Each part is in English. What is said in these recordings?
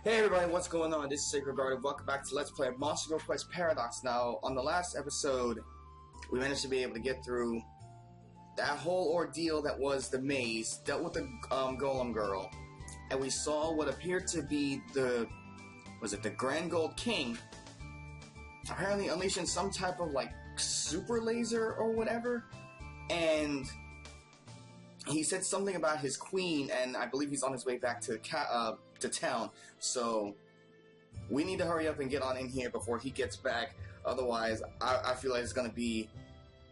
Hey everybody, what's going on? This is SacredGuard and welcome back to Let's Play Monster Quest Paradox. Now, on the last episode, we managed to be able to get through that whole ordeal that was the maze, dealt with the Golem Girl, and we saw what appeared to be the Grand Gold King, apparently unleashing some type of, like, super laser or whatever, and he said something about his queen, and I believe he's on his way back to town, so we need to hurry up and get on in here before he gets back. Otherwise, I feel like it's gonna be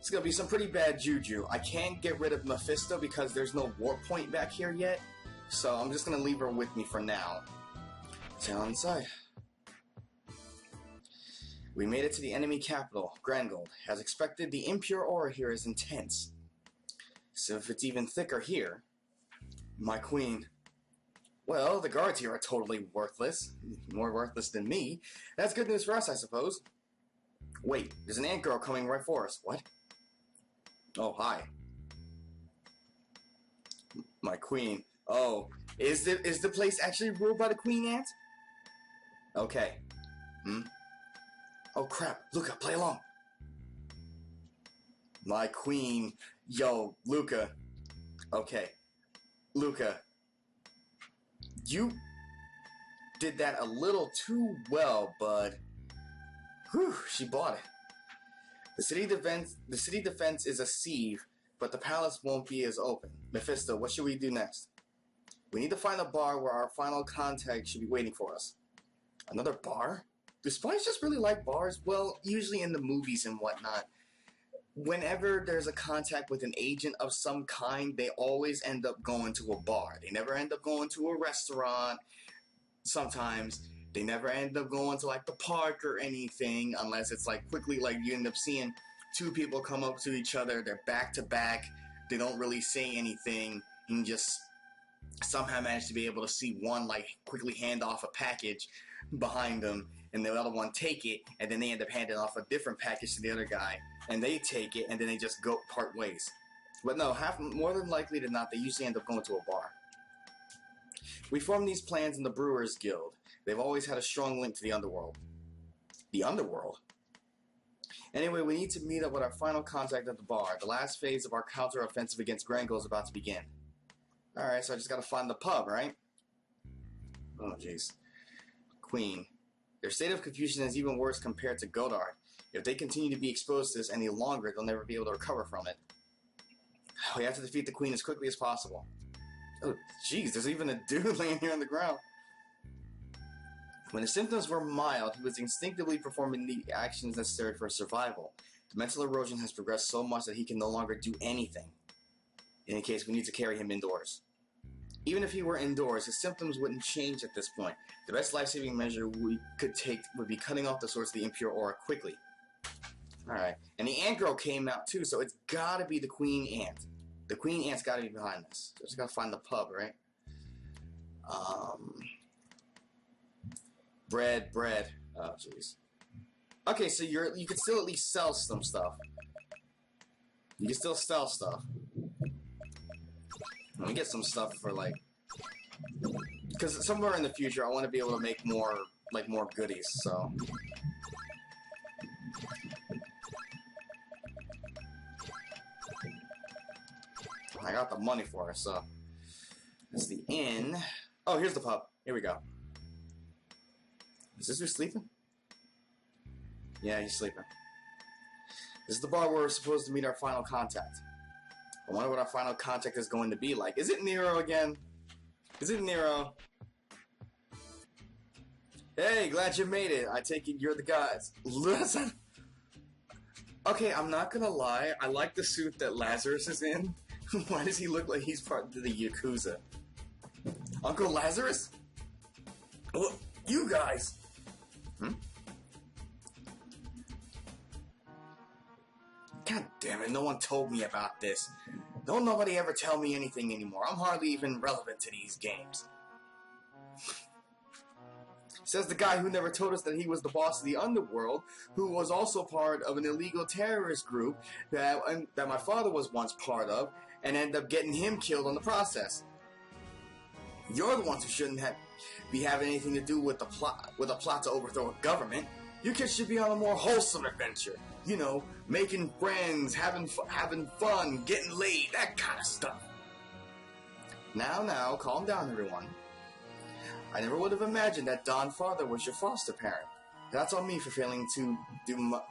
some pretty bad juju. I can't get rid of Mephisto because there's no warp point back here yet, so I'm just gonna leave her with me for now. Town inside. We made it to the enemy capital, Grangold. As expected, the impure aura here is intense. So if it's even thicker here, my queen. Well, the guards here are totally worthless. More worthless than me. That's good news for us, I suppose. Wait, there's an ant girl coming right for us. What? Oh, hi. My queen. Oh, is the place actually ruled by the queen ant? Okay. Oh crap, Luca, play along. My queen. Yo, Luca. Okay. Luca. You did that a little too well, but whew, she bought it. The city defense is a sieve, but the palace won't be as open. Mephisto, what should we do next? We need to find a bar where our final contact should be waiting for us. Another bar? Do spies just really like bars? Well, usually in the movies and whatnot, whenever there's a contact with an agent of some kind, they always end up going to a bar. They never end up going to a restaurant. Sometimes they never end up going to like the park or anything, unless it's like quickly, like you end up seeing two people come up to each other, they're back to back, they don't really say anything, and just somehow manage to be able to see one like quickly hand off a package behind them, and the other one take it, and then they end up handing off a different package to the other guy, and they take it, and then they just go part ways. But no, more than likely than not, they usually end up going to a bar. We formed these plans in the Brewers Guild. They've always had a strong link to the underworld. The underworld? Anyway, we need to meet up with our final contact at the bar. The last phase of our counter-offensive against Grango is about to begin. Alright, so I just gotta find the pub, right? Oh, jeez. Queen. Their state of confusion is even worse compared to Godard. If they continue to be exposed to this any longer, they'll never be able to recover from it. We have to defeat the Queen as quickly as possible. Oh, jeez, there's even a dude laying here on the ground. When the symptoms were mild, he was instinctively performing the actions necessary for survival. The mental erosion has progressed so much that he can no longer do anything. In any case, we need to carry him indoors. Even if he were indoors, his symptoms wouldn't change at this point. The best life-saving measure we could take would be cutting off the source of the impure aura quickly. Alright, and the ant girl came out too, so it's gotta be the queen ant. The queen ant's gotta be behind this. So just gotta find the pub, right? Bread. Oh, jeez. Okay, so you can still at least sell some stuff. You can still sell stuff. Let me get some stuff for, like, because somewhere in the future I want to be able to make more, like, more goodies, so. I got the money for it, so. That's the inn. Oh, here's the pub. Here we go. Is this who's sleeping? Yeah, he's sleeping. This is the bar where we're supposed to meet our final contact. I wonder what our final contact is going to be like. Is it Nero again? Is it Nero? Hey, glad you made it. I take it you're the guys. Listen. Okay, I'm not gonna lie. I like the suit that Lazarus is in. Why does he look like he's part of the Yakuza? Uncle Lazarus? Well, you guys. God damn it, no one told me about this. Don't nobody ever tell me anything anymore. I'm hardly even relevant to these games. Says the guy who never told us that he was the boss of the underworld, who was also part of an illegal terrorist group that my father was once part of, and ended up getting him killed in the process. You're the ones who shouldn't be having anything to do with the plot to overthrow a government. You kids should be on a more wholesome adventure. You know, making friends, having fun, getting laid, that kind of stuff. Now, calm down, everyone. I never would have imagined that Don Father was your foster parent. That's on me for failing to do my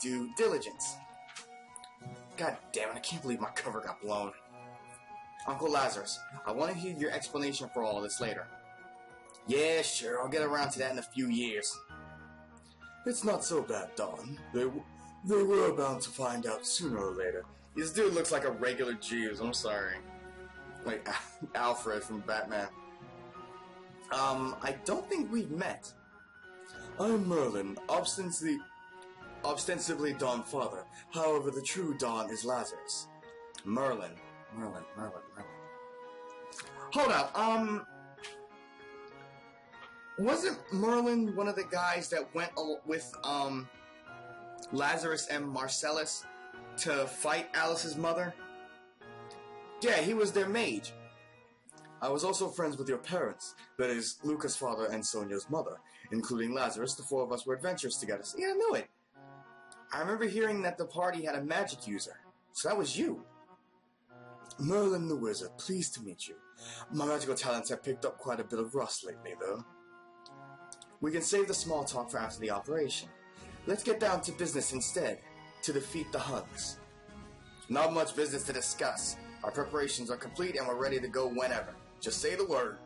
due diligence. God damn it, I can't believe my cover got blown. Uncle Lazarus, I want to hear your explanation for all of this later. Yeah, sure, I'll get around to that in a few years. It's not so bad, Don. They were bound to find out sooner or later. This dude looks like a regular Jews, I'm sorry. Like Alfred from Batman. I don't think we've met. I'm Merlin, ostensibly Don Father. However, the true Don is Lazarus. Merlin. Hold up, wasn't Merlin one of the guys that went with, Lazarus and Marcellus to fight Alice's mother? Yeah, he was their mage. I was also friends with your parents, that is, Luca's father and Sonia's mother, including Lazarus. The four of us were adventurous together. Yeah, I knew it. I remember hearing that the party had a magic user, so that was you. Merlin the Wizard, pleased to meet you. My magical talents have picked up quite a bit of rust lately, though. We can save the small talk for after the operation. Let's get down to business instead, to defeat the Huns. Not much business to discuss. Our preparations are complete and we're ready to go whenever. Just say the word.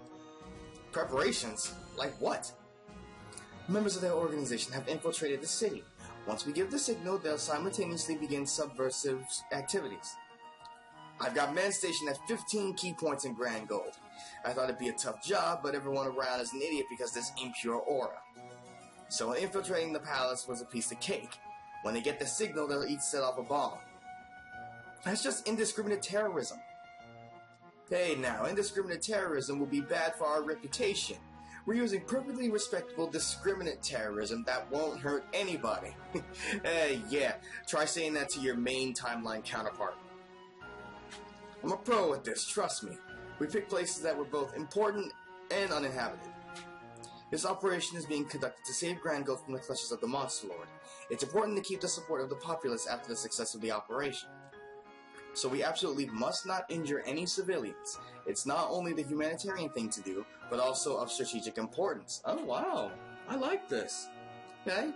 Preparations? Like what? Members of their organization have infiltrated the city. Once we give the signal, they'll simultaneously begin subversive activities. I've got men stationed at 15 key points in Grand Gold. I thought it'd be a tough job, but everyone around is an idiot because of this impure aura. So infiltrating the palace was a piece of cake. When they get the signal, they'll each set off a bomb. That's just indiscriminate terrorism. Hey now, indiscriminate terrorism will be bad for our reputation. We're using perfectly respectable, discriminate terrorism that won't hurt anybody. Yeah, try saying that to your main timeline counterpart. I'm a pro at this, trust me. We picked places that were both important and uninhabited. This operation is being conducted to save Grand Gold from the clutches of the Monster Lord. It's important to keep the support of the populace after the success of the operation. So we absolutely must not injure any civilians. It's not only the humanitarian thing to do, but also of strategic importance. Oh wow, I like this. Okay.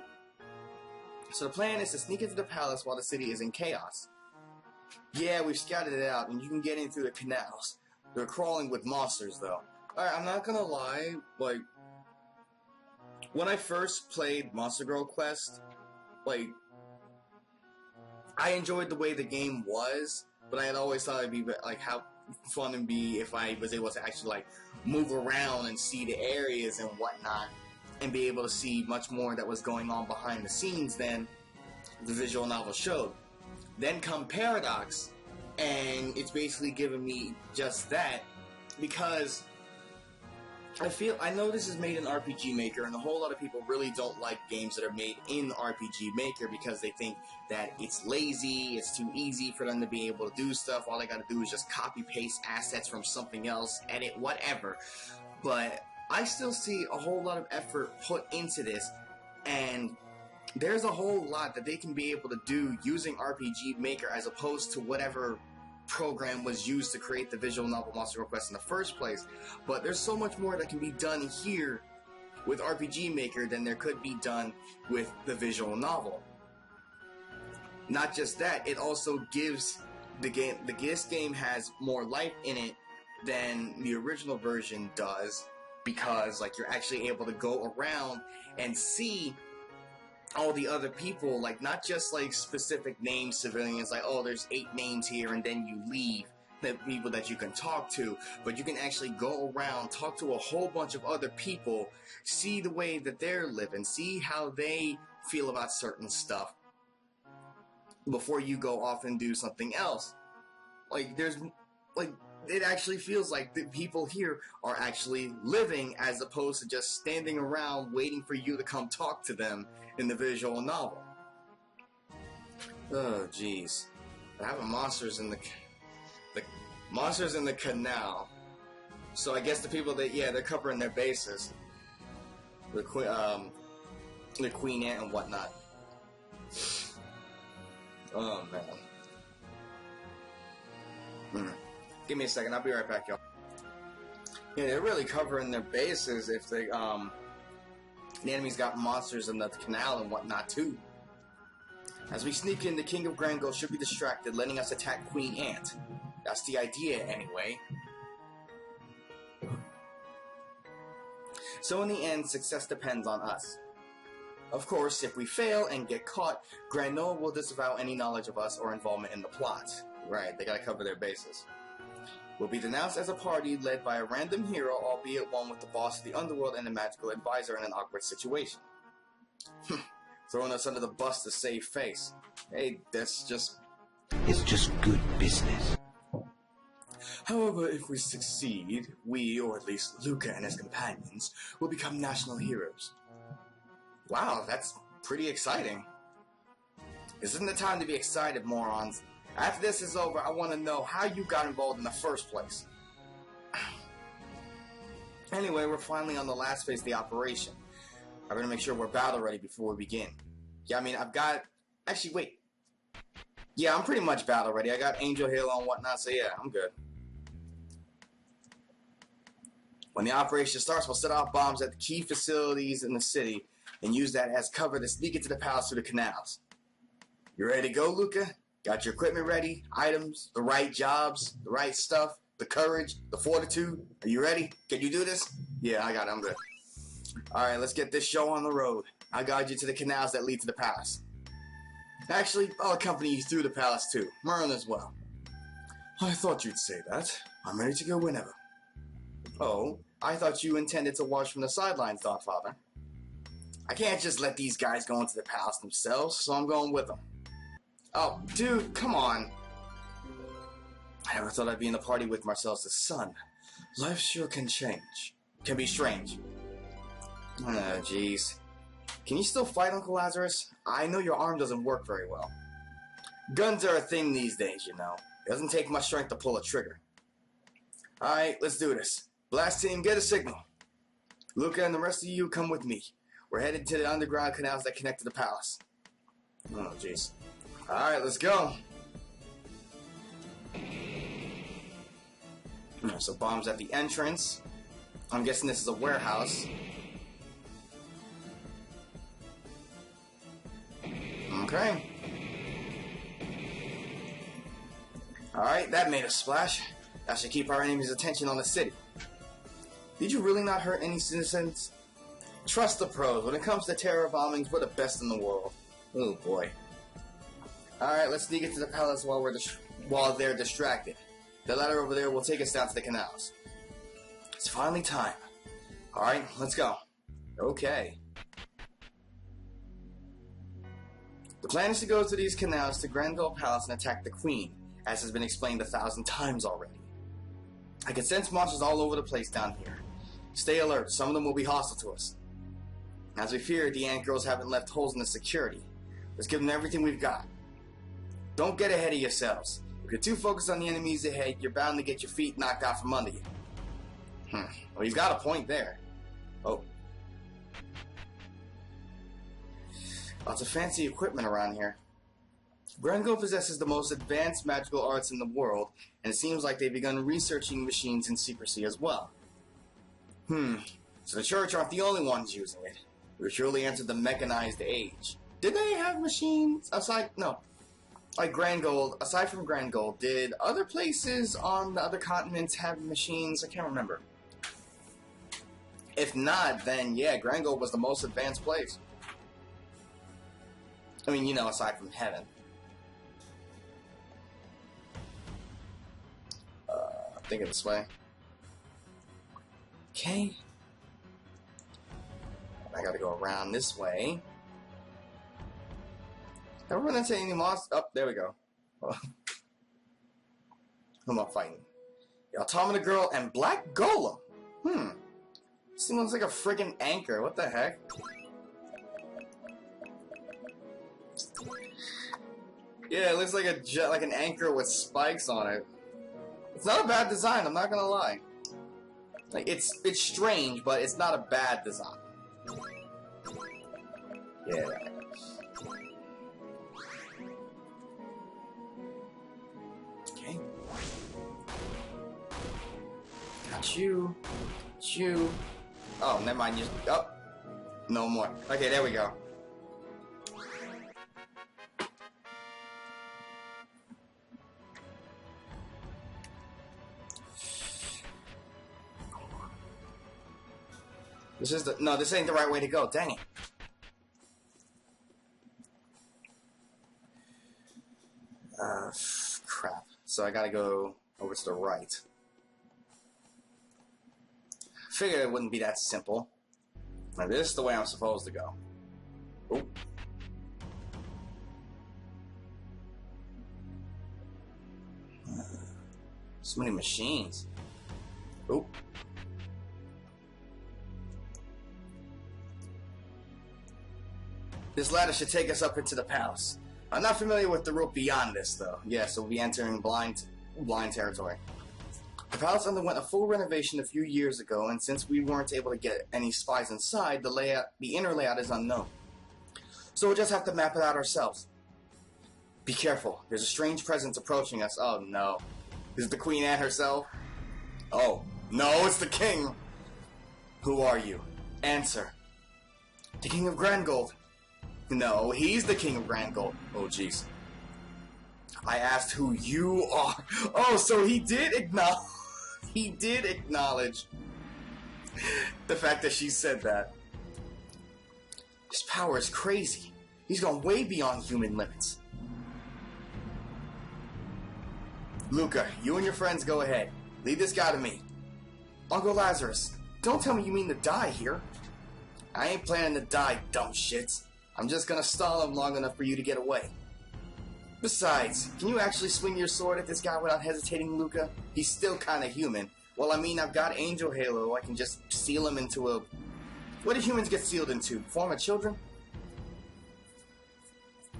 So the plan is to sneak into the palace while the city is in chaos. Yeah, we've scouted it out, and you can get in through the canals. They're crawling with monsters, though. Alright, I'm not gonna lie, like, when I first played Monster Girl Quest, like, I enjoyed the way the game was, but I had always thought it'd be, like, how fun it'd be if I was able to actually, like, move around and see the areas and whatnot, and be able to see much more that was going on behind the scenes than the visual novel showed. Then come Paradox, and it's basically giving me just that, because I know this is made in RPG Maker, and a whole lot of people really don't like games that are made in RPG Maker because they think that it's lazy, it's too easy for them to be able to do stuff. All they gotta do is just copy-paste assets from something else, edit, whatever. But I still see a whole lot of effort put into this, and there's a whole lot that they can be able to do using RPG Maker as opposed to whatever program was used to create the visual novel Monster Girl Quest in the first place. But there's so much more that can be done here with RPG Maker than there could be done with the visual novel. Not just that, it also gives the game, this game has more life in it than the original version does, because like you're actually able to go around and see all the other people, like not just like specific names, civilians, like, oh, there's 8 names here, and then you leave, the people that you can talk to, but you can actually go around, talk to a whole bunch of other people, see the way that they're living, see how they feel about certain stuff before you go off and do something else. Like, there's, like, it actually feels like the people here are actually living as opposed to just standing around waiting for you to come talk to them in the visual novel. Oh, jeez. Having monsters in the Monsters in the canal. So I guess the people that, yeah, they're covering their bases. The Queen Ant and whatnot. Oh, man. Give me a second, I'll be right back, y'all. Yeah, they're really covering their bases if they, the enemy's got monsters in the canal and whatnot, too. As we sneak in, the King of Grango should be distracted, letting us attack Queen Ant. That's the idea, anyway. So in the end, success depends on us. Of course, if we fail and get caught, Granola will disavow any knowledge of us or involvement in the plot. Right, they gotta cover their bases. We'll be denounced as a party led by a random hero, albeit one with the boss of the underworld and a magical advisor in an awkward situation. Throwing us under the bus to save face. Hey, that's just... It's just good business. However, if we succeed, we, or at least Luca and his companions, will become national heroes. Wow, that's pretty exciting. This isn't the time to be excited, morons. After this is over, I want to know how you got involved in the first place. Anyway, we're finally on the last phase of the operation. I'm gonna make sure we're battle ready before we begin. Yeah, I mean, I've got... Actually, wait. Yeah, I'm pretty much battle ready. I got Angel Halo and whatnot, so yeah, I'm good. When the operation starts, we'll set off bombs at the key facilities in the city and use that as cover to sneak into the palace through the canals. You ready to go, Luca? Got your equipment ready, items, the right jobs, the right stuff, the courage, the fortitude? Are you ready? Can you do this? Yeah, I got it. I'm good. Alright, let's get this show on the road. I'll guide you to the canals that lead to the palace. Actually, I'll accompany you through the palace too. Merlin as well. I thought you'd say that. I'm ready to go whenever. Oh, I thought you intended to watch from the sidelines, Godfather. I can't just let these guys go into the palace themselves, so I'm going with them. Oh, dude, come on. I never thought I'd be in the party with Marcellus' son. Life sure can change. Can be strange. Oh, jeez. Can you still fight, Uncle Lazarus? I know your arm doesn't work very well. Guns are a thing these days, you know. It doesn't take much strength to pull a trigger. Alright, let's do this. Blast team, get a signal. Luca and the rest of you come with me. We're headed to the underground canals that connect to the palace. Oh, jeez. Alright, let's go. So bombs at the entrance. I'm guessing this is a warehouse. Okay. Alright, that made a splash. That should keep our enemy's attention on the city. Did you really not hurt any citizens? Trust the pros. When it comes to terror bombings, we're the best in the world. Oh boy. Alright, let's sneak into the palace while they're distracted. The ladder over there will take us down to the canals. It's finally time. Alright, let's go. Okay. The plan is to go to these canals to Granville Palace and attack the Queen, as has been explained 1,000 times already. I can sense monsters all over the place down here. Stay alert, some of them will be hostile to us. As we feared, the ant girls haven't left holes in the security. Let's give them everything we've got. Don't get ahead of yourselves. If you're too focused on the enemies ahead, you're bound to get your feet knocked out from under you. Well, he's got a point there. Oh. Lots of fancy equipment around here. Grango possesses the most advanced magical arts in the world, and it seems like they've begun researching machines in secrecy as well. So the church aren't the only ones using it. We surely entered the mechanized age. Did they have machines aside? No. Like Grand Gold, aside from Grand Gold, did other places on the other continents have machines? I can't remember. If not, then yeah, Grand Gold was the most advanced place. I mean, you know, aside from heaven. I'm thinking this way. Okay. I gotta go around this way. Have I run into any monsters? Oh, there we go. Who am I fighting? The Automata Girl and Black Golem. This thing looks like a friggin' anchor. What the heck? Yeah, it looks like an anchor with spikes on it. It's not a bad design, I'm not gonna lie. Like, it's strange, but it's not a bad design. Yeah. Okay. Got you. Got you. Oh, never mind. You. Oh. No more. Okay, there we go. This is the... No, this ain't the right way to go. Dang it. Crap. So I gotta go over to the right. Figured it wouldn't be that simple. Now this is the way I'm supposed to go. Oop. So many machines. Oop. This ladder should take us up into the palace. I'm not familiar with the route beyond this, though. Yeah, so we'll be entering blind territory. The palace underwent a full renovation a few years ago, and since we weren't able to get any spies inside, the inner layout is unknown. So we'll just have to map it out ourselves. Be careful. There's a strange presence approaching us. Oh, no. Is it the Queen Anne herself? Oh, no, it's the king. Who are you? Answer. The King of Grand Gold. No, he's the King of Grand Gold. Oh, jeez. I asked who you are. Oh, so he did acknowledge. He did acknowledge the fact that she said that. His power is crazy. He's gone way beyond human limits. Luca, you and your friends go ahead. Lead this guy to me. Uncle Lazarus, don't tell me you mean to die here. I ain't planning to die, dumb shits. I'm just gonna stall him long enough for you to get away. Besides, can you actually swing your sword at this guy without hesitating, Luca? He's still kinda human. Well, I mean, I've got Angel Halo. I can just seal him into a... What do humans get sealed into? Form of children?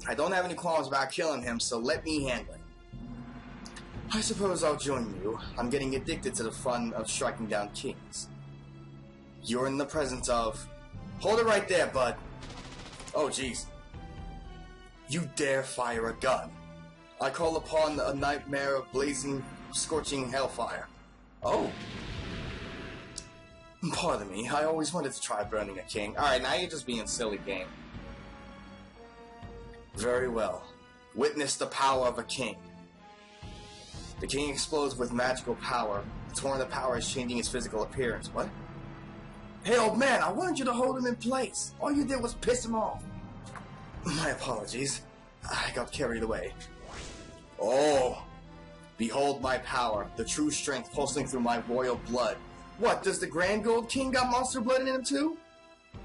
I don't have any qualms about killing him, so let me handle it. I suppose I'll join you. I'm getting addicted to the fun of striking down kings. You're in the presence of... Hold it right there, bud. Oh, jeez. You dare fire a gun. I call upon a nightmare of blazing, scorching hellfire. Oh. Pardon me, I always wanted to try burning a king. Alright, now you're just being silly, game. Very well. Witness the power of a king. The king explodes with magical power. The torrent of power is changing his physical appearance. What? Hey, old man, I wanted you to hold him in place. All you did was piss him off. My apologies. I got carried away. Oh. Behold my power, the true strength pulsing through my royal blood. What, does the Grand Gold King got monster blood in him too?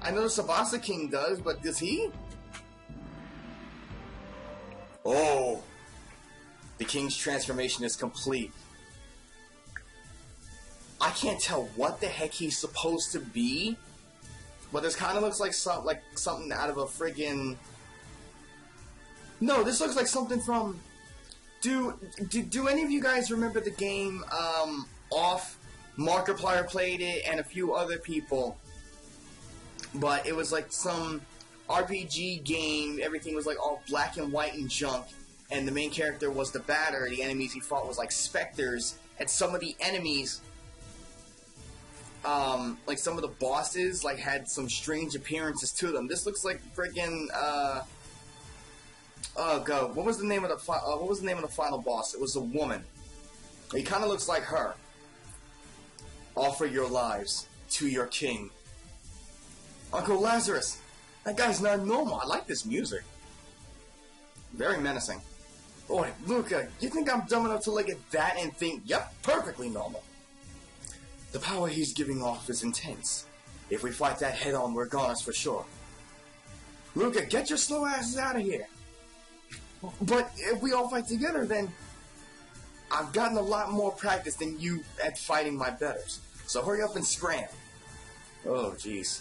I know the Sabasa King does, but does he? Oh. The king's transformation is complete. I can't tell what the heck he's supposed to be, but this kind of looks like something out of a friggin... No, this looks like something from... Do any of you guys remember the game, Off? Markiplier played it, and a few other people. But it was like some RPG game, everything was like all black and white and junk, and the main character was the batter, the enemies he fought was like specters, and some of the enemies... like some of the bosses, like, had some strange appearances to them. This looks like friggin', oh god, what was the name of the final boss? It was a woman. He kind of looks like her. Offer your lives to your king. Uncle Lazarus, that guy's not normal. I like this music. Very menacing. Boy, Luca, you think I'm dumb enough to look at that and think, yep, perfectly normal. The power he's giving off is intense. If we fight that head on, we're goners for sure. Luca, get your slow asses out of here. But if we all fight together, then I've gotten a lot more practice than you at fighting my betters. So hurry up and scram. Oh, jeez.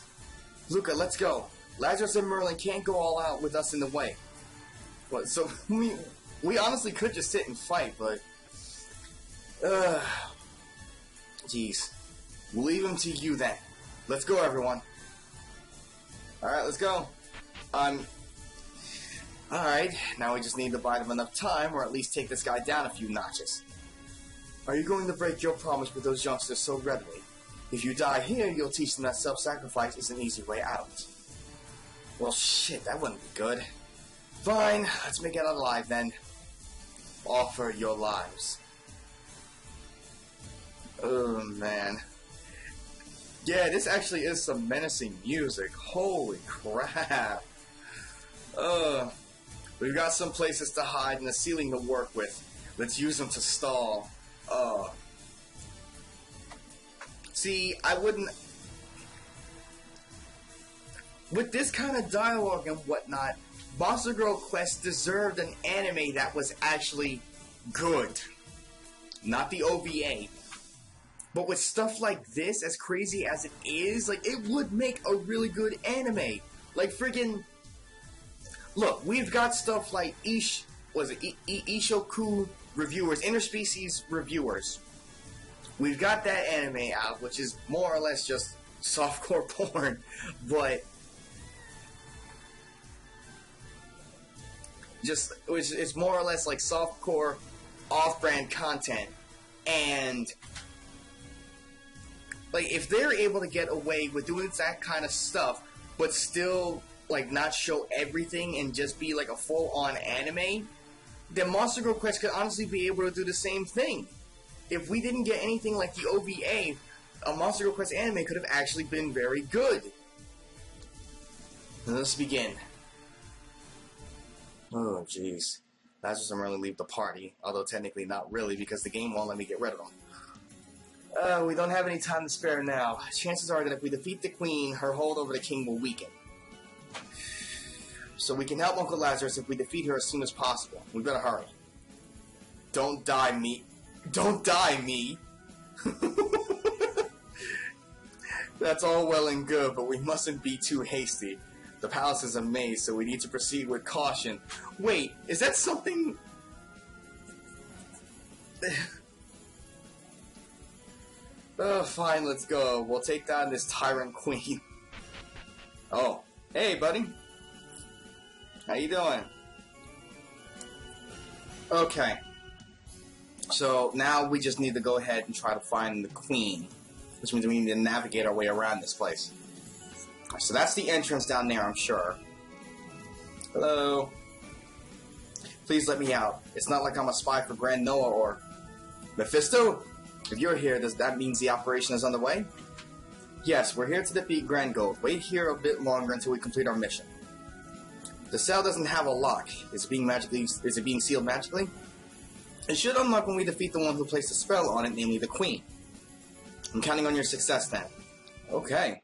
Luca, let's go. Lazarus and Merlin can't go all out with us in the way. What? So we honestly could just sit and fight, but Jeez. We'll leave him to you then. Let's go, everyone. Alright, let's go. Alright, now we just need to buy them enough time, or at least take this guy down a few notches. Are you going to break your promise with those youngsters so readily? If you die here, you'll teach them that self-sacrifice is an easy way out. Well, shit, that wouldn't be good. Fine, let's make it out alive then. Offer your lives. Oh, man. Yeah, this actually is some menacing music. Holy crap. We've got some places to hide and a ceiling to work with. Let's use them to stall. See, I wouldn't... With this kind of dialogue and whatnot, Monster Girl Quest deserved an anime that was actually good. Not the OVA. But with stuff like this, as crazy as it is, like, it would make a really good anime. Like, friggin'... Look, we've got stuff like Ishoku reviewers, interspecies reviewers. We've got that anime out, which is more or less just softcore porn, but it's more or less like softcore off-brand content. And like, if they're able to get away with doing that kind of stuff, but still like not show everything and just be like a full-on anime, then Monster Girl Quest could honestly be able to do the same thing. If we didn't get anything like the OVA, a Monster Girl Quest anime could have actually been very good. Let's begin. Oh, jeez. That's just really leave the party, although technically not really, because the game won't let me get rid of them. We don't have any time to spare now. Chances are that if we defeat the Queen, her hold over the King will weaken. So we can help Uncle Lazarus if we defeat her as soon as possible. We better hurry. Don't die, me. Don't die, me. That's all well and good, but we mustn't be too hasty. The palace is a maze, so we need to proceed with caution. Wait, is that something... Oh, fine, let's go. We'll take down this tyrant queen. Oh, hey, buddy. How you doing? Okay. So, now we just need to go ahead and try to find the queen. Which means we need to navigate our way around this place. So that's the entrance down there, I'm sure. Hello? Please let me out. It's not like I'm a spy for Grand Noah or... Mephisto? If you're here, does that mean the operation is underway? Yes, we're here to defeat Grand Gold. Wait here a bit longer until we complete our mission. The cell doesn't have a lock. Is it being sealed magically? It should unlock when we defeat the one who placed a spell on it, namely the Queen. I'm counting on your success then. Okay.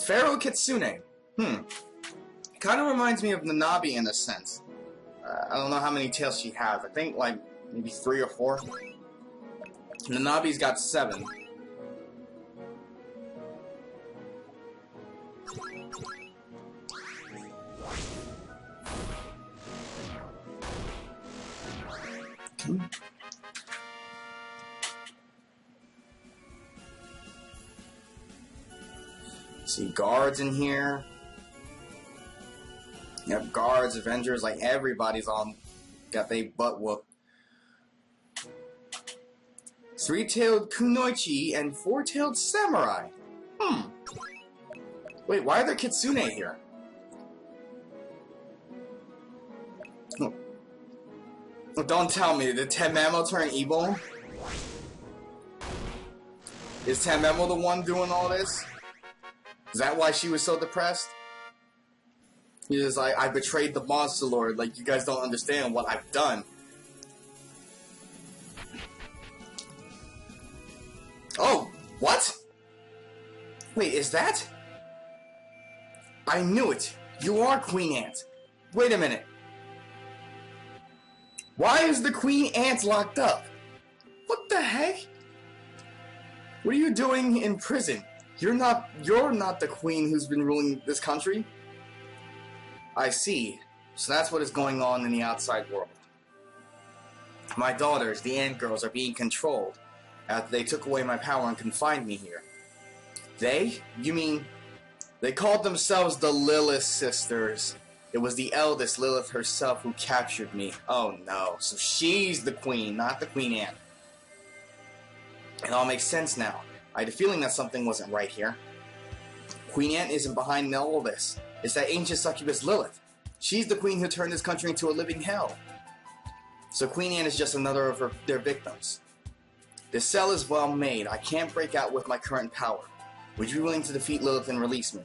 Pharaoh Kitsune. Kind of reminds me of Nanabi in a sense. I don't know how many tails she has. I think like maybe 3 or 4. Nanabi's got 7. See guards in here. Yep, guards, Avengers, like everybody's on. Got they butt whooped. 3-tailed kunoichi and 4-tailed samurai. Wait, why are there kitsune here? Oh, don't tell me, did Tenmamo turn evil? Is Tenmamo the one doing all this? Is that why she was so depressed? He was like, I betrayed the Monster Lord. Like, you guys don't understand what I've done. Oh, what? Wait, is that? I knew it. You are Queen Ant. Wait a minute. Why is the Queen Ant locked up? What the heck? What are you doing in prison? You're not the queen who's been ruling this country? I see. So that's what is going on in the outside world. My daughters, the ant girls, are being controlled after they took away my power and confined me here. They? You mean... They called themselves the Lilith Sisters. It was the eldest, Lilith herself, who captured me. Oh no, so she's the queen, not the Queen Ant. It all makes sense now. I had a feeling that something wasn't right here. Queen Ant isn't behind all this. It's that ancient succubus Lilith. She's the queen who turned this country into a living hell. So Queen Ant is just another of their victims. This cell is well made. I can't break out with my current power. Would you be willing to defeat Lilith and release me?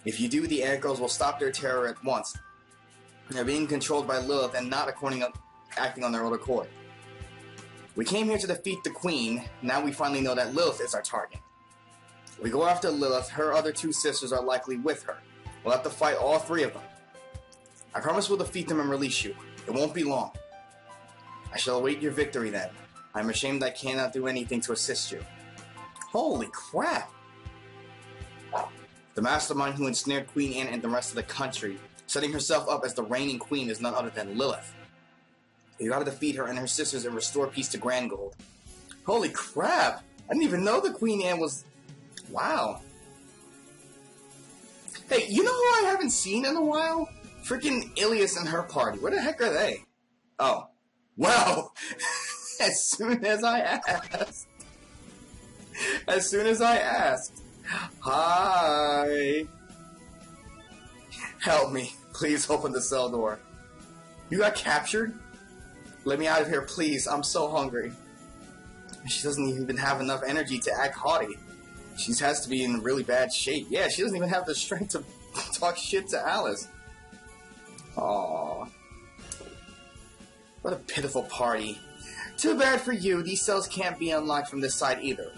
If you do, the ant girls will stop their terror at once. They're being controlled by Lilith and not acting on their own accord. We came here to defeat the queen. Now we finally know that Lilith is our target. We go after Lilith. Her other two sisters are likely with her. We'll have to fight all three of them. I promise we'll defeat them and release you. It won't be long. I shall await your victory then. I'm ashamed I cannot do anything to assist you. Holy crap! The mastermind who ensnared Queen Ant and the rest of the country, setting herself up as the reigning queen, is none other than Lilith. You gotta defeat her and her sisters and restore peace to Grand Gold. Holy crap! I didn't even know the Queen Ant was... Wow. Hey, you know who I haven't seen in a while? Freaking Ilias and her party. Where the heck are they? Oh. Wow! As soon as I asked. As soon as I asked. Hi. Help me. Please open the cell door. You got captured? Let me out of here, please. I'm so hungry. She doesn't even have enough energy to act haughty. She has to be in really bad shape. Yeah, she doesn't even have the strength to talk shit to Alice. Aww. What a pitiful party. Too bad for you. These cells can't be unlocked from this side either.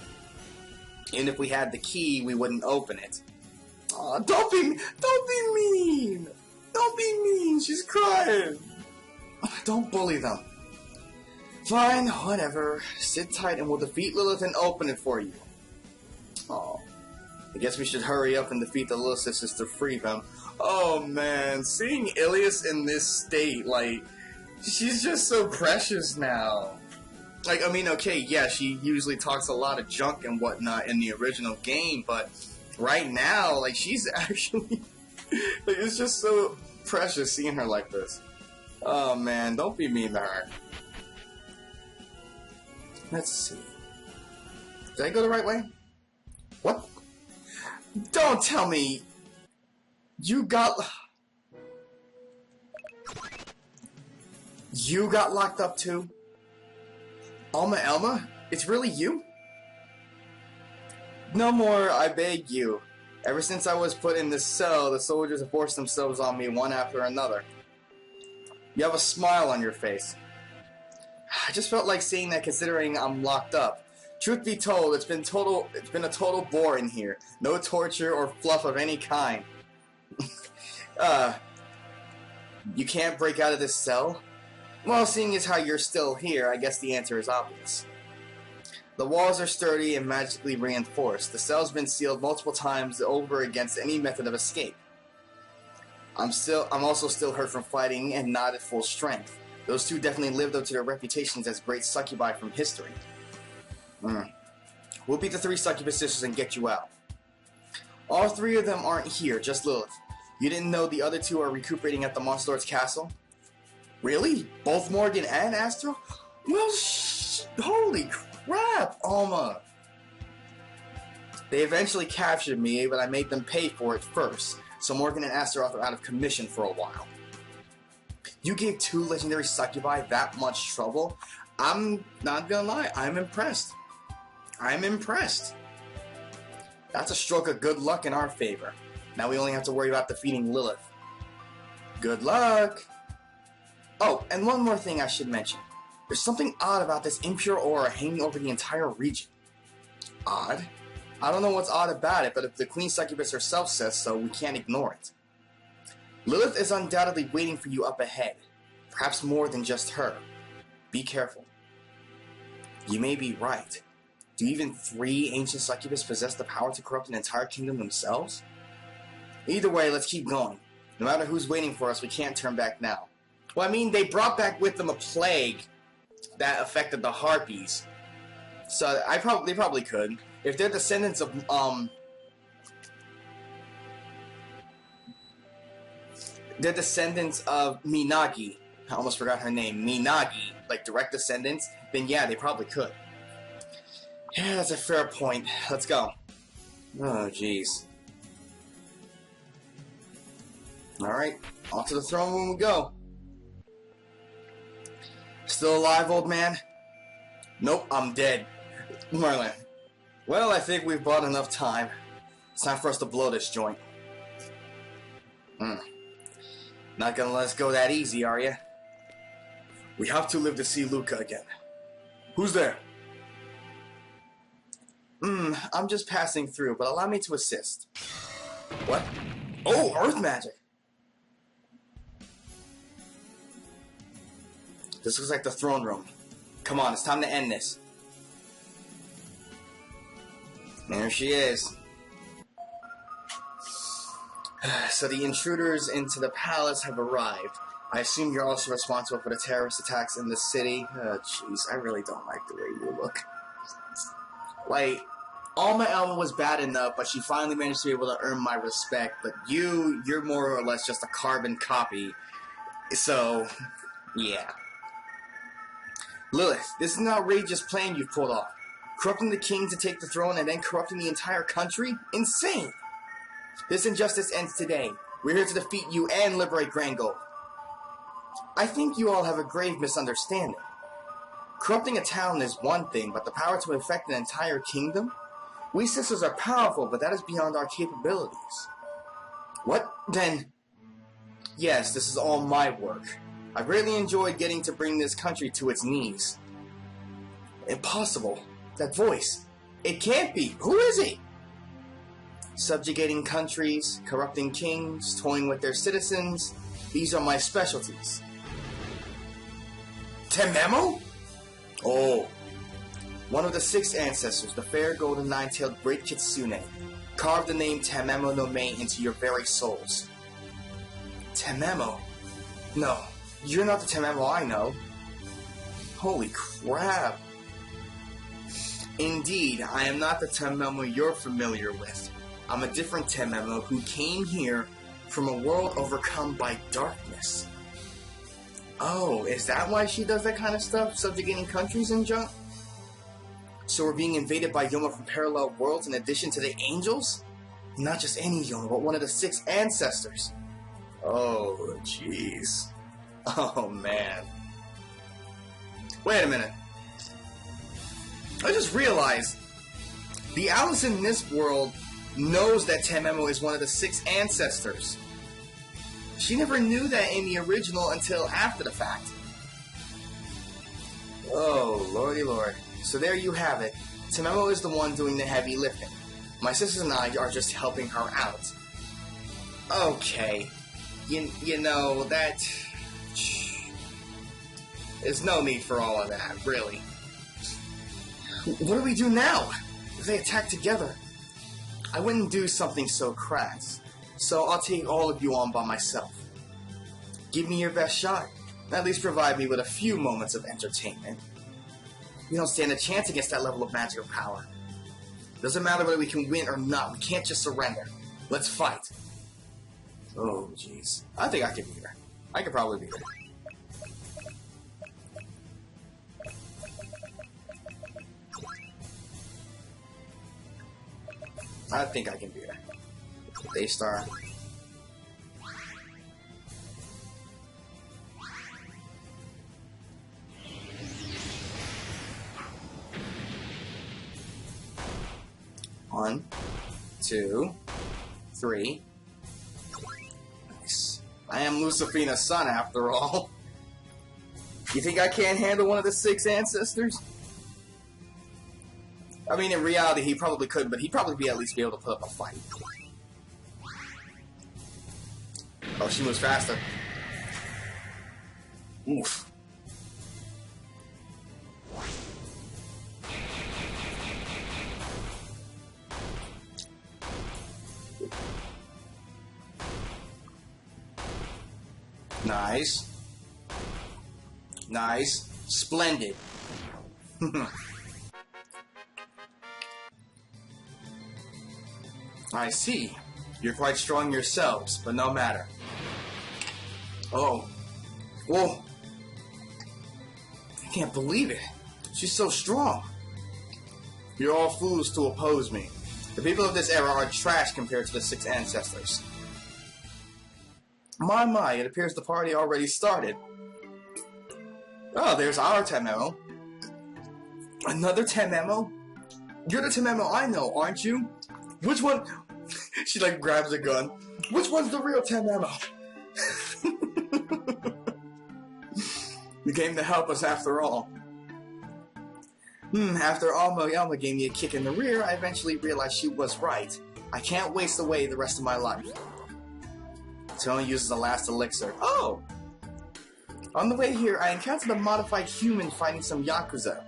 Even if we had the key, we wouldn't open it. Aw, don't be mean! Don't be mean! She's crying! Don't bully them. Fine, whatever. Sit tight and we'll defeat Lilith and open it for you. Oh, I guess we should hurry up and defeat the Lilith Sisters to free them. Oh man, seeing Ilias in this state, like, she's just so precious now. Like, I mean, okay, yeah, she usually talks a lot of junk and whatnot in the original game, but right now, like, she's actually, like, it's just so precious seeing her like this. Oh man, don't be mean to her. Let's see. Did I go the right way? What? Don't tell me you got locked up too? Elma? It's really you? No more, I beg you. Ever since I was put in this cell, the soldiers have forced themselves on me one after another. You have a smile on your face. I just felt like saying that considering I'm locked up. Truth be told, it's been a total bore in here. No torture or fluff of any kind. You can't break out of this cell? Well, seeing as how you're still here, I guess the answer is obvious. The walls are sturdy and magically reinforced. The cell's been sealed multiple times over against any method of escape. I'm also still hurt from fighting and not at full strength. Those two definitely lived up to their reputations as great succubi from history. We'll beat the three succubus sisters and get you out. All three of them aren't here, just Lilith. You didn't know the other two are recuperating at the Monster Lord's castle? Really? Both Morgan and Astro? Well, holy crap, Alma! They eventually captured me, but I made them pay for it first, so Morgan and Astro are out of commission for a while. You gave two legendary succubi that much trouble? I'm not gonna lie, I'm impressed. I'm impressed. That's a stroke of good luck in our favor. Now we only have to worry about defeating Lilith. Good luck! Oh, and one more thing I should mention. There's something odd about this impure aura hanging over the entire region. Odd? I don't know what's odd about it, but if the Queen Succubus herself says so, we can't ignore it. Lilith is undoubtedly waiting for you up ahead. Perhaps more than just her. Be careful. You may be right. Do even three ancient succubus possess the power to corrupt an entire kingdom themselves? Either way, let's keep going. No matter who's waiting for us, we can't turn back now. Well, I mean, they brought back with them a plague. that affected the Harpies. So they probably could. If they're descendants of they're descendants of Minagi. I almost forgot her name. Minagi, like direct descendants, then yeah, they probably could. Yeah, that's a fair point. Let's go. Oh, jeez. Alright, onto the throne room we go. Still alive, old man? Nope, I'm dead. Merlin. Well, I think we've bought enough time. It's time for us to blow this joint. Not gonna let us go that easy, are ya? We have to live to see Luca again. Who's there? I'm just passing through, but allow me to assist. What? Oh, earth magic! This looks like the throne room. Come on, it's time to end this. There she is. So the intruders into the palace have arrived. I assume you're also responsible for the terrorist attacks in the city. Oh, jeez, I really don't like the way you look. Like, Alma Elma was bad enough, but she finally managed to be able to earn my respect. But you're more or less just a carbon copy. So, yeah. Lilith, this is an outrageous plan you've pulled off. Corrupting the king to take the throne and then corrupting the entire country? Insane! This injustice ends today. We're here to defeat you and liberate Grand Gold. I think you all have a grave misunderstanding. Corrupting a town is one thing, but the power to affect an entire kingdom? We sisters are powerful, but that is beyond our capabilities. What, then? Yes, this is all my work. I really enjoyed getting to bring this country to its knees. Impossible. That voice. It can't be. Who is he? Subjugating countries, corrupting kings, toying with their citizens. These are my specialties. Tememo? Oh. One of the 6 ancestors, the fair golden nine-tailed great Kitsune, carved the name Tememo no Mei into your very souls. Tememo? No, you're not the Tememo I know. Holy crap. Indeed, I am not the Tememo you're familiar with. I'm a different Tememo who came here from a world overcome by darkness. Oh, is that why she does that kind of stuff? Subjugating countries and junk? So we're being invaded by Yoma from parallel worlds in addition to the angels? Not just any Yoma, but one of the 6 ancestors. Oh, jeez. Oh, man. Wait a minute. I just realized the Alice in this world knows that Tememo is one of the 6 ancestors. She never knew that in the original until after the fact. Oh, lordy lord. So there you have it. Tememo is the one doing the heavy lifting. My sisters and I are just helping her out. Okay. You know, that... There's no need for all of that, really. What do we do now? If they attack together? I wouldn't do something so crass. So I'll take all of you on by myself. Give me your best shot. At least provide me with a few moments of entertainment. We don't stand a chance against that level of magical power. Doesn't matter whether we can win or not. We can't just surrender. Let's fight. Oh, jeez. I think I can beat her. I could probably beat her. I think I can beat her. Daystar. One, 2, 3. Nice. I am Lucifina's son, after all. You think I can't handle one of the 6 ancestors? I mean, in reality, he probably could, but he'd probably at least be able to put up a fight. Oh, she moves faster. Oof. Nice. Nice. Splendid. I see. You're quite strong yourselves, but no matter. Oh. Whoa. I can't believe it. She's so strong. You're all fools to oppose me. The people of this era are trash compared to the 6 ancestors. My, it appears the party already started. Oh, there's our Tememo. Another Tememo? You're the Tememo I know, aren't you? Which one? She like grabs a gun. Which one's the real Tememo? You came to help us after all. After Alma gave me a kick in the rear, I eventually realized she was right. I can't waste away the rest of my life. Tony uses the last elixir. Oh! On the way here, I encountered a modified human fighting some Yakuza.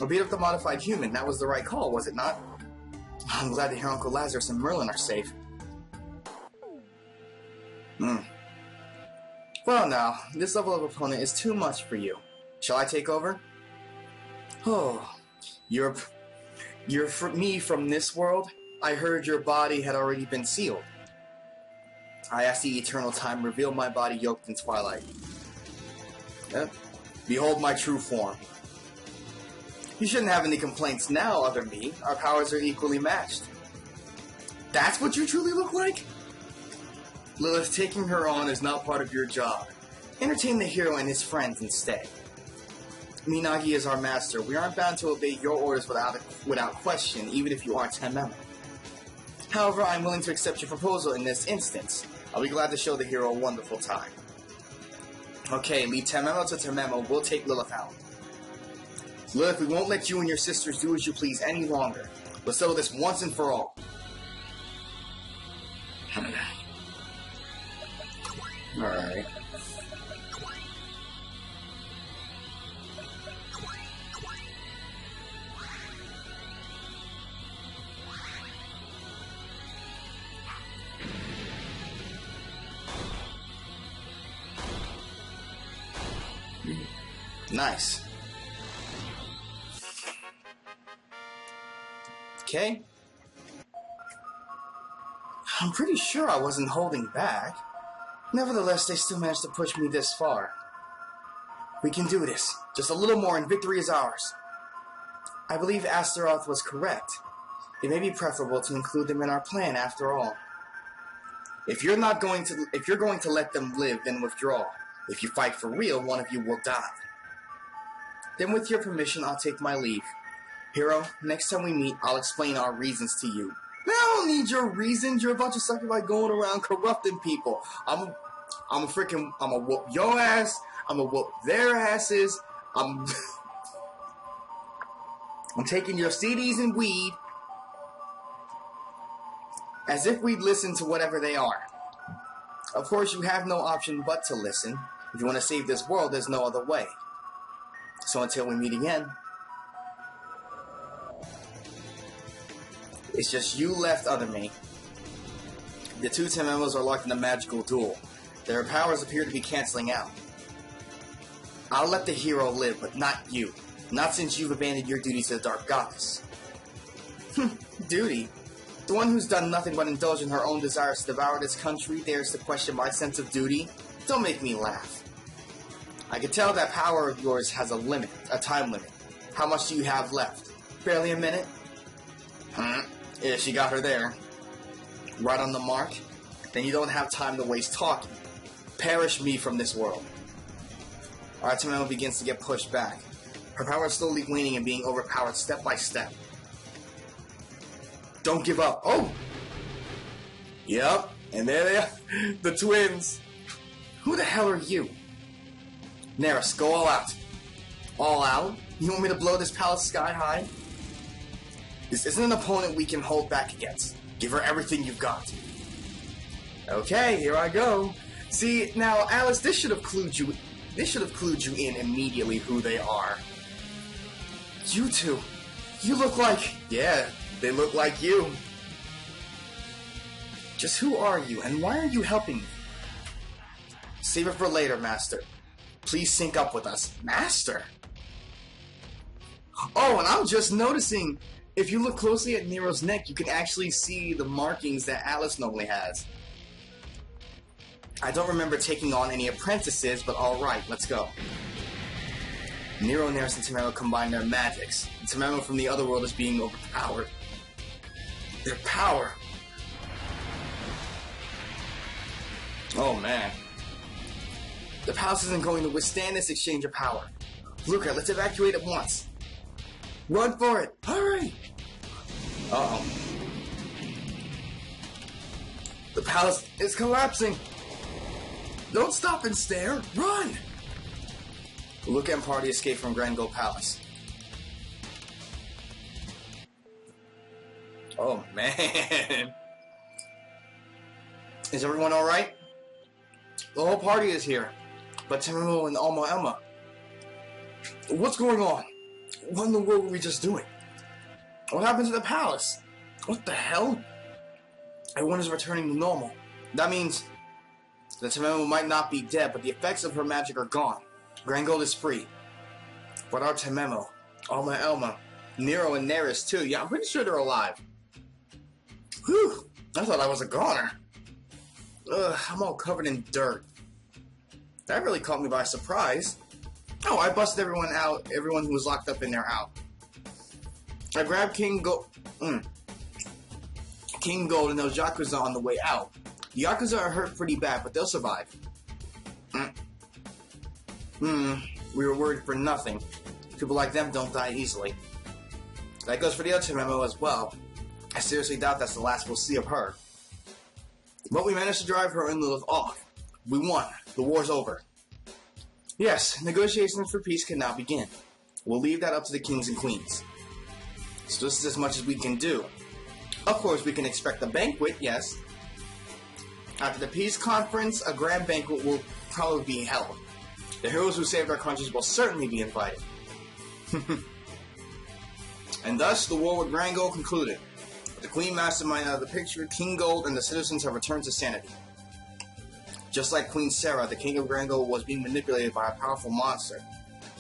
I beat up the modified human. That was the right call, was it not? I'm glad to hear Uncle Lazarus and Merlin are safe. Well now, this level of opponent is too much for you. Shall I take over? Oh, you're me from this world? I heard your body had already been sealed. I asked the eternal time, reveal my body yoked in twilight. Behold my true form. You shouldn't have any complaints now, other me. Our powers are equally matched. That's what you truly look like? Lilith, taking her on is not part of your job. Entertain the hero and his friends instead. Minagi is our master. We aren't bound to obey your orders without question, even if you are Tememo. However, I'm willing to accept your proposal in this instance. I'll be glad to show the hero a wonderful time. Okay, leave Tememo to Tememo. We'll take Lilith out. Lilith, we won't let you and your sisters do as you please any longer. We'll settle this once and for all. Alright. Nice. Okay. I'm pretty sure I wasn't holding back. Nevertheless, they still managed to push me this far. We can do this. Just a little more and victory is ours. I believe Astaroth was correct. It may be preferable to include them in our plan after all. If you're going to let them live, then withdraw. If you fight for real, one of you will die. Then with your permission, I'll take my leave. Hero, next time we meet, I'll explain our reasons to you. I don't need your reasons. You're a bunch of suckers like going around corrupting people. I'm a whoop your ass. I'm a whoop their asses. I'm taking your CDs and weed as if we'd listen to whatever they are. Of course, you have no option but to listen. If you want to save this world, there's no other way. So until we meet again, it's just you left, other me. The two Tememos are locked in a magical duel. Their powers appear to be canceling out. I'll let the hero live, but not you. Not since you've abandoned your duty to the Dark Goddess. Duty? The one who's done nothing but indulge in her own desires to devour this country dares to question my sense of duty? Don't make me laugh. I can tell that power of yours has a limit, a time limit. How much do you have left? Barely a minute? Yeah, she got her there. Right on the mark? Then you don't have time to waste talking. Perish me from this world. Our Tememo begins to get pushed back. Her power is slowly waning and being overpowered step by step. Don't give up. Oh! Yep, and there they are. The twins. Who the hell are you? Neris, go all out. All out? You want me to blow this palace sky high? This isn't an opponent we can hold back against. Give her everything you've got. Okay, here I go. See, now, Alice, this should have clued you in immediately who they are. You two. You look like... Yeah, they look like you. Just who are you, and why are you helping me? Save it for later, Master. Please sync up with us. Master? Oh, and I'm just noticing, if you look closely at Nero's neck, you can actually see the markings that Alice normally has. I don't remember taking on any apprentices, but alright, let's go. Nero, Neris, and Tamamo combine their magics. Tamamo from the other world is being overpowered. Their power. Oh man. The palace isn't going to withstand this exchange of power. Luca, let's evacuate at once. Run for it! Hurry! Uh-oh. The palace is collapsing! Don't stop and stare! Run! Luca and party escape from Grand Gold Palace. Oh man. Is everyone alright? The whole party is here. But Tamamo and Alma Emma. What's going on? What in the world were we just doing? What happened to the palace? What the hell? Everyone is returning to normal. That means that Tamamo might not be dead, but the effects of her magic are gone. Grand Gold is free. But our Tamamo, Alma Elma, Nero and Neris too. Yeah, I'm pretty sure they're alive. Whew, I thought I was a goner. Ugh, I'm all covered in dirt. That really caught me by surprise. Oh, I busted everyone out, everyone who was locked up in there out. I grabbed King Gold and those Yakuza on the way out. The Yakuza are hurt pretty bad, but they'll survive. We were worried for nothing. People like them don't die easily. That goes for the other Tamamo as well. I seriously doubt that's the last we'll see of her. But we managed to drive her and Lilith off. We won. The war's over. Yes, negotiations for peace can now begin. We'll leave that up to the kings and queens. So this is as much as we can do. Of course, we can expect a banquet, yes. After the peace conference, a grand banquet will probably be held. The heroes who saved our countries will certainly be invited. And thus, the war with Grand Gold concluded. With the Queen Mastermind out of the picture, King Gold and the citizens have returned to sanity. Just like Queen Sarah, the King of Grand Gold was being manipulated by a powerful monster.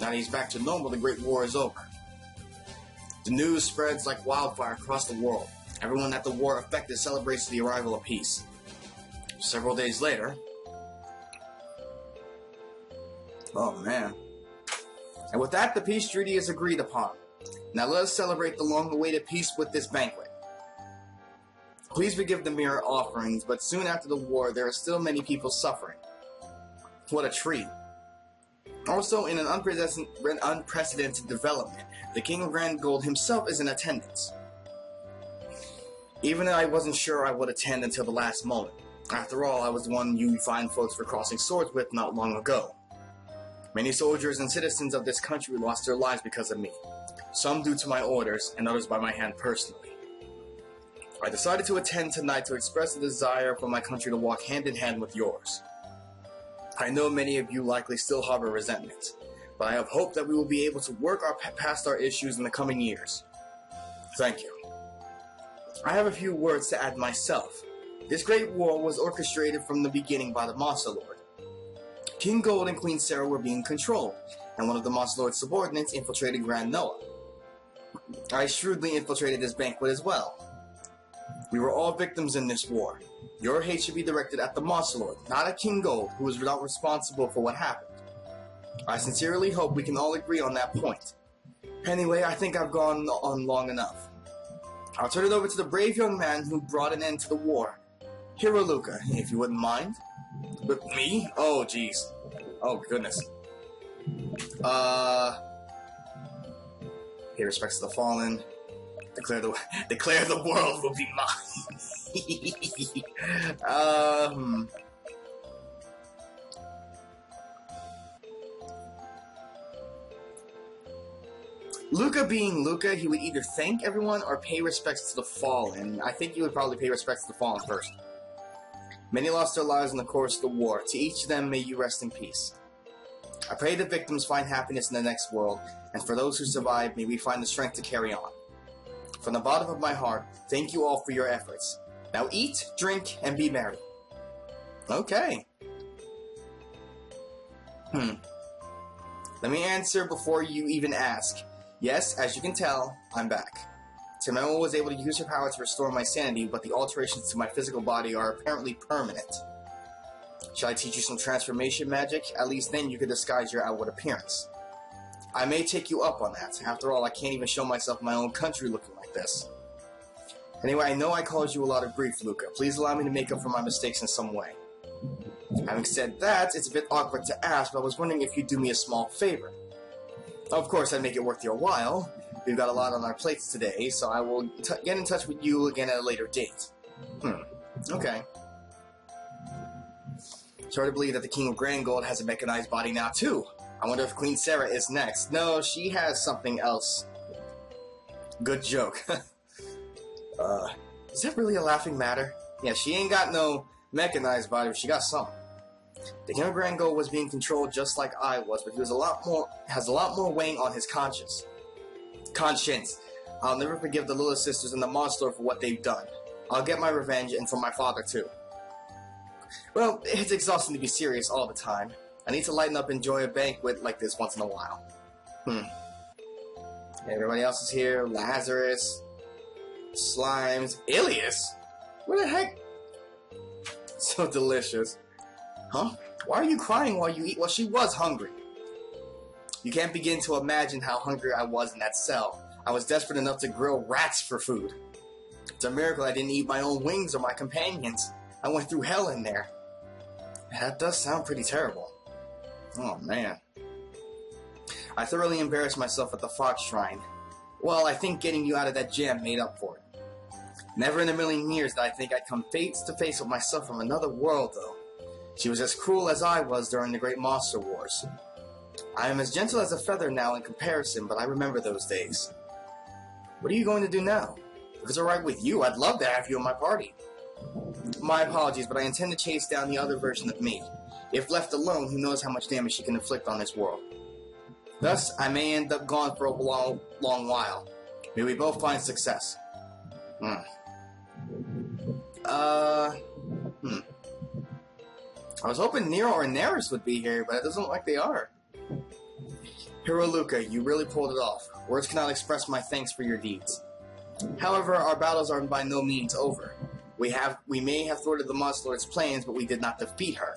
Now that he's back to normal, the Great War is over. The news spreads like wildfire across the world. Everyone that the war affected celebrates the arrival of peace. Several days later... Oh man. And with that, the peace treaty is agreed upon. Now let us celebrate the long-awaited peace with this banquet. Please forgive the mere offerings, but soon after the war, there are still many people suffering. What a treat. Also, in an unprecedented development, the King of Grand Gold himself is in attendance. Even I wasn't sure I would attend until the last moment. After all, I was the one you fine folks were crossing swords with not long ago. Many soldiers and citizens of this country lost their lives because of me. Some due to my orders, and others by my hand personally. I decided to attend tonight to express the desire for my country to walk hand in hand with yours. I know many of you likely still harbor resentment, but I have hope that we will be able to work past our issues in the coming years. Thank you. I have a few words to add myself. This great war was orchestrated from the beginning by the Monster Lord. King Gold and Queen Sarah were being controlled, and one of the Monster Lord's subordinates infiltrated Grand Noah. I shrewdly infiltrated this banquet as well. We were all victims in this war. Your hate should be directed at the Monster Lord, not at King Gold, who is not responsible for what happened. I sincerely hope we can all agree on that point. Anyway, I think I've gone on long enough. I'll turn it over to the brave young man who brought an end to the war. Hero Luca, if you wouldn't mind. But me? Oh, jeez. Oh, goodness. Pay respects to the fallen. Declare the world will be mine. Luca being Luca, he would either thank everyone or pay respects to the fallen. I think he would probably pay respects to the fallen first. Many lost their lives in the course of the war. To each of them, may you rest in peace. I pray the victims find happiness in the next world, and for those who survive, may we find the strength to carry on. From the bottom of my heart, thank you all for your efforts. Now eat, drink, and be merry. Okay. Let me answer before you even ask. Yes, as you can tell, I'm back. Timemo was able to use her power to restore my sanity, but the alterations to my physical body are apparently permanent. Shall I teach you some transformation magic? At least then you could disguise your outward appearance. I may take you up on that. After all, I can't even show myself in my own country looking like this. Anyway, I know I caused you a lot of grief, Luca. Please allow me to make up for my mistakes in some way. Having said that, it's a bit awkward to ask, but I was wondering if you'd do me a small favor. Of course, I'd make it worth your while. We've got a lot on our plates today, so I will get in touch with you again at a later date. Okay. Sorry to believe that the King of Grand Gold has a mechanized body now, too. I wonder if Queen Sarah is next. No, she has something else. Good joke. Is that really a laughing matter? Yeah, she ain't got no mechanized body, but she got something. The King of Grand Gold was being controlled just like I was, but he has a lot more weighing on his conscience. I'll never forgive the Little Sisters and the Monster for what they've done. I'll get my revenge, and from my father, too. Well, it's exhausting to be serious all the time. I need to lighten up and enjoy a banquet like this once in a while. Everybody else is here. Lazarus. Slimes. Ilias? What the heck? So delicious. Huh? Why are you crying while you eat? Well, she was hungry. You can't begin to imagine how hungry I was in that cell. I was desperate enough to grill rats for food. It's a miracle I didn't eat my own wings or my companions. I went through hell in there. That does sound pretty terrible. Oh, man. I thoroughly embarrassed myself at the Fox Shrine. Well, I think getting you out of that jam made up for it. Never in a million years did I think I'd come face to face with myself from another world, though. She was as cruel as I was during the Great Monster Wars. I am as gentle as a feather now in comparison, but I remember those days. What are you going to do now? If it's alright with you, I'd love to have you in my party. My apologies, but I intend to chase down the other version of me. If left alone, who knows how much damage she can inflict on this world. Thus, I may end up gone for a long while. May we both find success. I was hoping Nero or Neris would be here, but it doesn't look like they are. Hero Luca, you really pulled it off. Words cannot express my thanks for your deeds. However, our battles are by no means over. We may have thwarted the Monster Lord's plans, but we did not defeat her.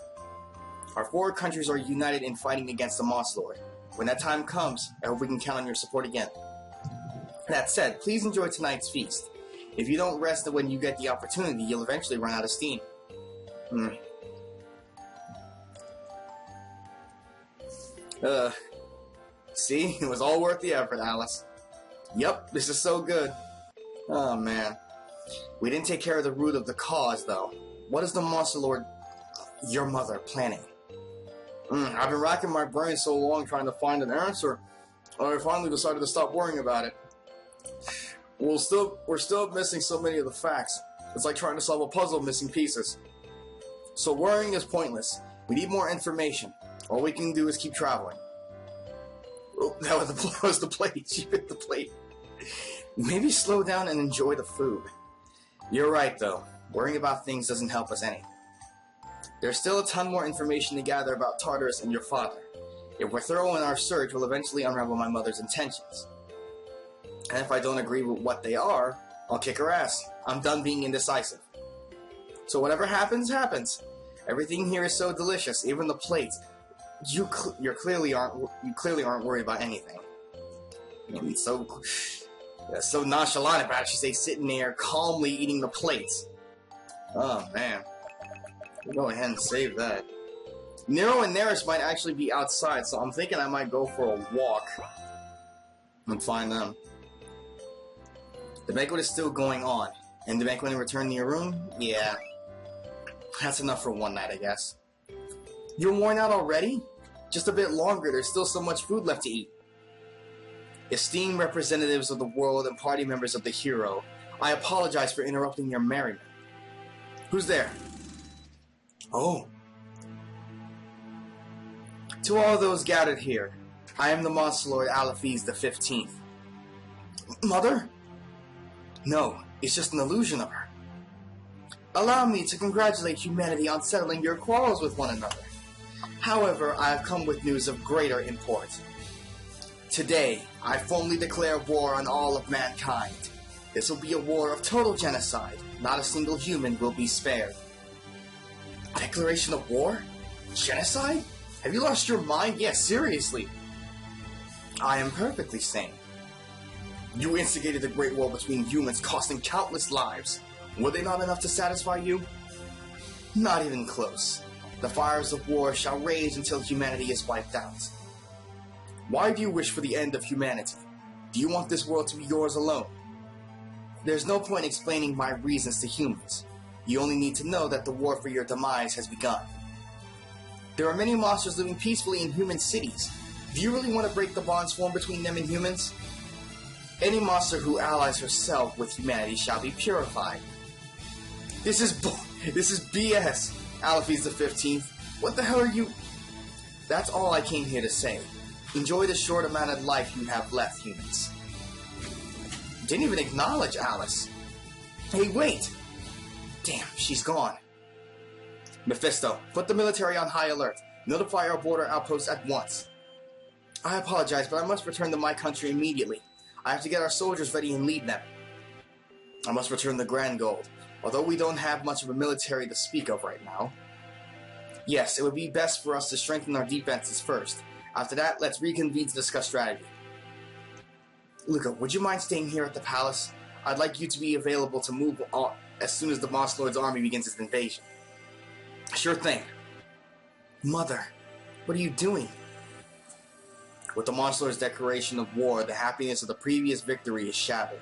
Our 4 countries are united in fighting against the Monster Lord. When that time comes, I hope we can count on your support again. That said, please enjoy tonight's feast. If you don't rest when you get the opportunity, you'll eventually run out of steam. See? It was all worth the effort, Alice. Yup, this is so good. Oh, man. We didn't take care of the root of the cause, though. What is the Monster Lord, your mother, planning? I've been racking my brain so long trying to find an answer, I finally decided to stop worrying about it. We're still missing so many of the facts. It's like trying to solve a puzzle missing pieces. So worrying is pointless. We need more information. All we can do is keep traveling. Oh, that was the plate. She picked the plate. Maybe slow down and enjoy the food. You're right, though. Worrying about things doesn't help us any. There's still a ton more information to gather about Tartarus and your father. If we're thorough in our search, we'll eventually unravel my mother's intentions. And if I don't agree with what they are, I'll kick her ass. I'm done being indecisive. So whatever happens, happens. Everything here is so delicious, even the plates. You clearly aren't worried about anything. I mean, so nonchalant about it. She stays sitting there calmly eating the plates. Oh man, we'll go ahead and save that. Nero and Neris might actually be outside, so I'm thinking I might go for a walk and find them. The banquet is still going on, and the banquet and return to your room? Yeah, that's enough for one night, I guess. You're worn out already? Just a bit longer, there's still so much food left to eat. Esteemed representatives of the world and party members of the hero, I apologize for interrupting your merriment. Who's there? Oh. To all those gathered here, I am the Monster Lord Aliphes the 15th. Mother? No, it's just an illusion of her. Allow me to congratulate humanity on settling your quarrels with one another. However, I have come with news of greater import. Today, I formally declare war on all of mankind. This will be a war of total genocide. Not a single human will be spared. Declaration of war? Genocide? Have you lost your mind? Yes, seriously. I am perfectly sane. You instigated the Great War between humans, costing countless lives. Were they not enough to satisfy you? Not even close. The fires of war shall rage until humanity is wiped out. Why do you wish for the end of humanity? Do you want this world to be yours alone? There's no point explaining my reasons to humans. You only need to know that the war for your demise has begun. There are many monsters living peacefully in human cities. Do you really want to break the bonds formed between them and humans? Any monster who allies herself with humanity shall be purified. This is BS, Aliphes the 15th. What the hell are you? That's all I came here to say. Enjoy the short amount of life you have left, humans. Didn't even acknowledge Alice. Hey, wait! Damn, she's gone. Mephisto, put the military on high alert. Notify our border outposts at once. I apologize, but I must return to my country immediately. I have to get our soldiers ready and lead them. I must return the Grand Gold, although we don't have much of a military to speak of right now. Yes, it would be best for us to strengthen our defenses first. After that, let's reconvene to discuss strategy. Luca, would you mind staying here at the palace? I'd like you to be available to move on as soon as the Monster Lord's army begins its invasion. Sure thing. Mother, what are you doing? With the Monster Lord's declaration of war, the happiness of the previous victory is shattered.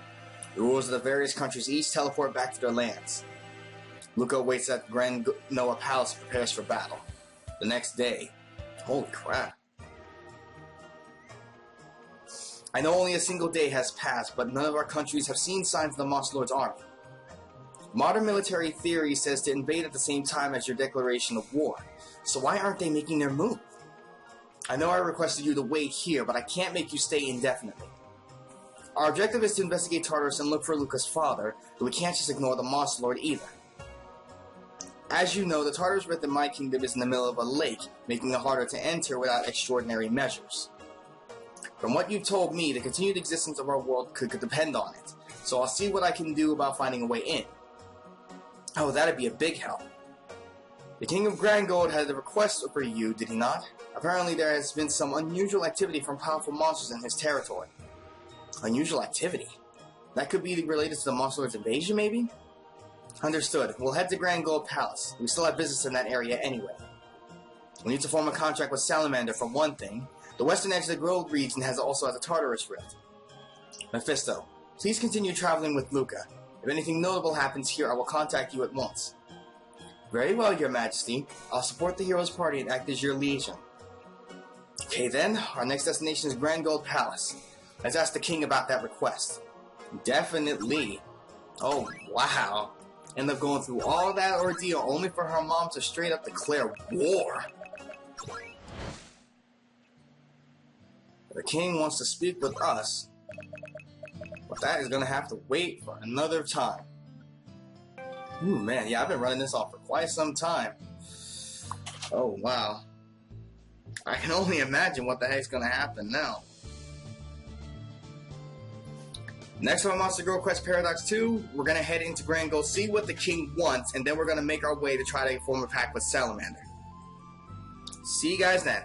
The rulers of the various countries each teleport back to their lands. Luca waits at the Grand Noah Palace and prepares for battle. The next day... Holy crap. I know only a single day has passed, but none of our countries have seen signs of the Monster Lord's army. Modern military theory says to invade at the same time as your declaration of war, so why aren't they making their move? I know I requested you to wait here, but I can't make you stay indefinitely. Our objective is to investigate Tartarus and look for Luca's father, but we can't just ignore the Monster Lord either. As you know, the Tartarus within my kingdom is in the middle of a lake, making it harder to enter without extraordinary measures. From what you've told me, the continued existence of our world could depend on it, so I'll see what I can do about finding a way in. Oh, that'd be a big help. The King of Grand Gold had a request for you, did he not? Apparently there has been some unusual activity from powerful monsters in his territory. Unusual activity? That could be related to the Monster Lord's invasion, maybe? Understood. We'll head to Grand Gold Palace. We still have business in that area anyway. We need to form a contract with Salamander for one thing. The western edge of the Gold region also has a Tartarus rift. Mephisto, please continue traveling with Luca. If anything notable happens here, I will contact you at once. Very well, Your Majesty. I'll support the Heroes Party and act as your liaison. Okay then, our next destination is Grand Gold Palace. Let's ask the king about that request. Definitely. Oh, wow. End up going through all that ordeal only for her mom to straight up declare war. The king wants to speak with us, but that is going to have to wait for another time. Ooh, man, yeah, I've been running this off for quite some time. Oh, wow. I can only imagine what the heck's going to happen now. Next on Monster Girl Quest Paradox 2, we're going to head into Grand Gold, see what the king wants, and then we're going to make our way to try to form a pact with Salamander. See you guys then.